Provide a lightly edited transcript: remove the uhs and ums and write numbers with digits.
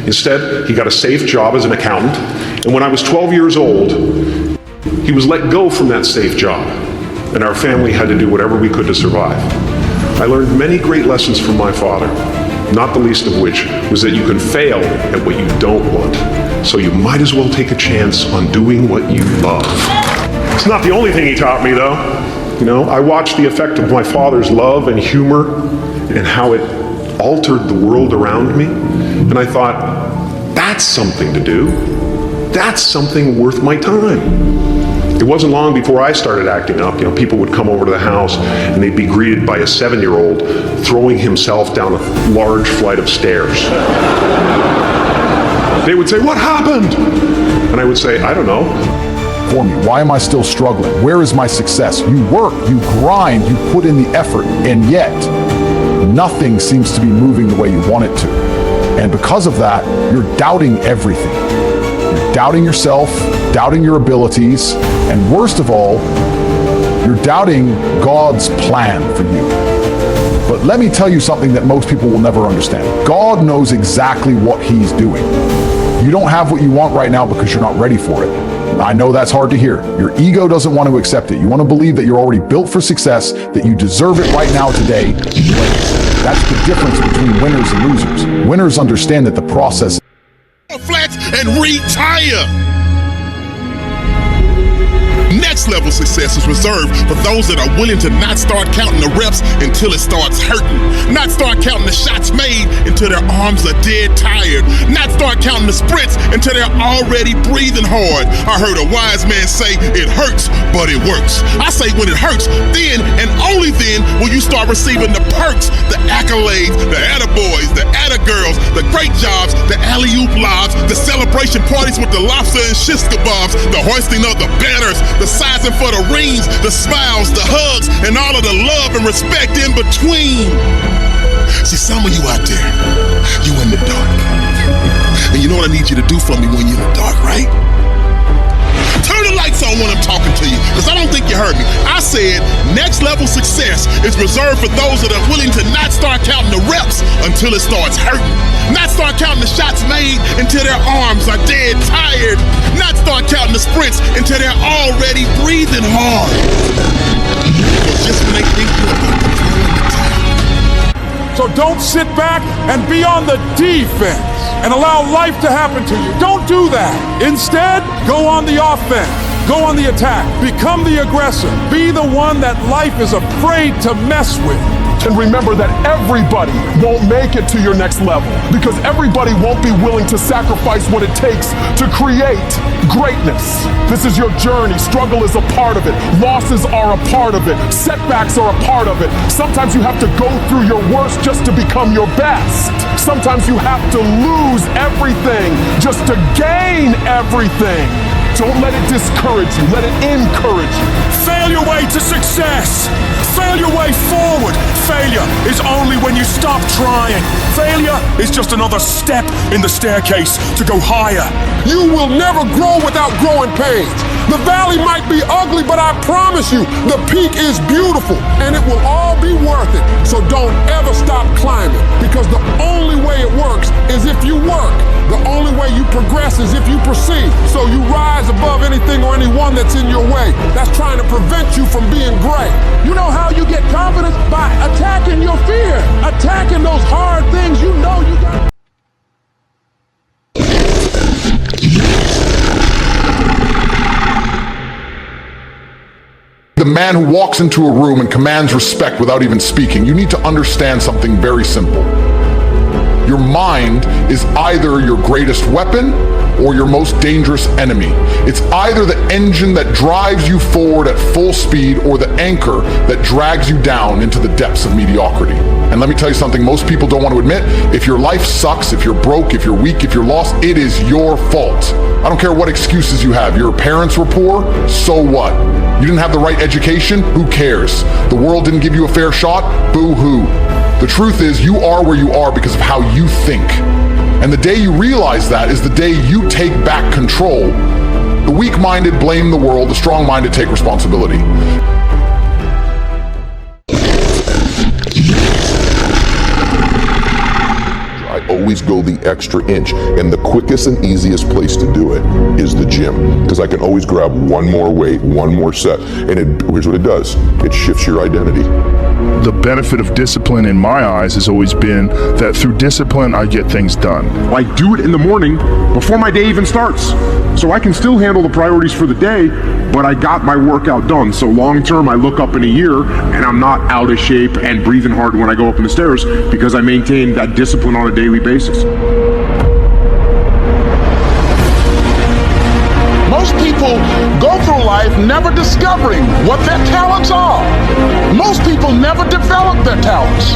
Instead, he got a safe job as an accountant, and when I was 12 years old, he was let go from that safe job, and our family had to do whatever we could to survive. I learned many great lessons from my father, not the least of which was that you can fail at what you don't want, so you might as well take a chance on doing what you love. It's not the only thing he taught me, though. You know, I watched the effect of my father's love and humor and how it altered the world around me, and I thought, that's something to do. That's something worth my time. It wasn't long before I started acting up. You know, people would come over to the house and they'd be greeted by a 7-year-old throwing himself down a large flight of stairs. They would say, "What happened?" And I would say, "I don't know." For me, why am I still struggling? Where is my success? You work, you grind, you put in the effort, and yet nothing seems to be moving the way you want it to. And because of that, you're doubting everything. You're doubting yourself, doubting your abilities, and worst of all, you're doubting God's plan for you. But let me tell you something that most people will never understand. God knows exactly what He's doing. You don't have what you want right now because you're not ready for it. I know that's hard to hear. Your ego doesn't want to accept it. You want to believe that you're already built for success, that you deserve it right now today. That's the difference between winners and losers. Winners understand that the process flat and retire. Next level success is reserved for those that are willing to not start counting the reps until it starts hurting. Not start counting the shots made until their arms are dead tired. Not start counting the sprints until they're already breathing hard. I heard a wise man say, it hurts, but it works. I say when it hurts, then and only then will you start receiving the perks, the accolades, the attaboys, the attagirls, the great jobs, the alley-oop lobs, the celebration parties with the lobster and shish kebabs, the hoisting of the banners, the sizing for the rings, the smiles, the hugs, and all of the love and respect in between. See, some of you out there, you in the dark. And you know what I need you to do for me when you're in the dark, right? Turn the lights on when I'm talking to you, because I don't think you heard me. I said next level success is reserved for those that are willing to not start counting the reps until it starts hurting. Not start counting the shots made until their arms are dead tired. Not start counting the sprints until they're already breathing hard. Because just when they think you're about to throw in the towel. So don't sit back and be on the defense and allow life to happen to you. Don't do that. Instead, go on the offense. Go on the attack. Become the aggressor. Be the one that life is afraid to mess with. And remember that everybody won't make it to your next level, because everybody won't be willing to sacrifice what it takes to create greatness. This is your journey. Struggle is a part of it. Losses are a part of it. Setbacks are a part of it. Sometimes you have to go through your worst just to become your best. Sometimes you have to lose everything just to gain everything. Don't let it discourage you. Let it encourage you. Fail your way to success. Fail your way forward. Failure is only when you stop trying. Failure is just another step in the staircase to go higher. You will never grow without growing pains. The valley might be ugly, but I promise you, the peak is beautiful, and it will all be worth it. So don't ever stop climbing, because the only way it works is if you work. The only way you progress is if you proceed. So you rise above anything or anyone that's in your way that's trying to prevent you from being great. You know how you get confidence? By attacking your fear, attacking those hard things you know you got. The man who walks into a room and commands respect without even speaking, you need to understand something very simple. Your mind is either your greatest weapon or your most dangerous enemy. It's either the engine that drives you forward at full speed or the anchor that drags you down into the depths of mediocrity. And let me tell you something most people don't want to admit. If your life sucks, if you're broke, if you're weak, if you're lost, it is your fault. I don't care what excuses you have. Your parents were poor, so what? You didn't have the right education, who cares? The world didn't give you a fair shot, boo-hoo. The truth is, you are where you are because of how you think. And the day you realize that is the day you take back control. The weak-minded blame the world, the strong-minded take responsibility. I owe always go the extra inch. And the quickest and easiest place to do it is the gym, because I can always grab one more weight, one more set. And here's what it does. It shifts your identity. The benefit of discipline in my eyes has always been that through discipline, I get things done. I do it in the morning before my day even starts. So I can still handle the priorities for the day, but I got my workout done. So long term, I look up in a year and I'm not out of shape and breathing hard when I go up in the stairs because I maintain that discipline on a daily basis. Most people go through life never discovering what their talents are. Most people never develop their talents.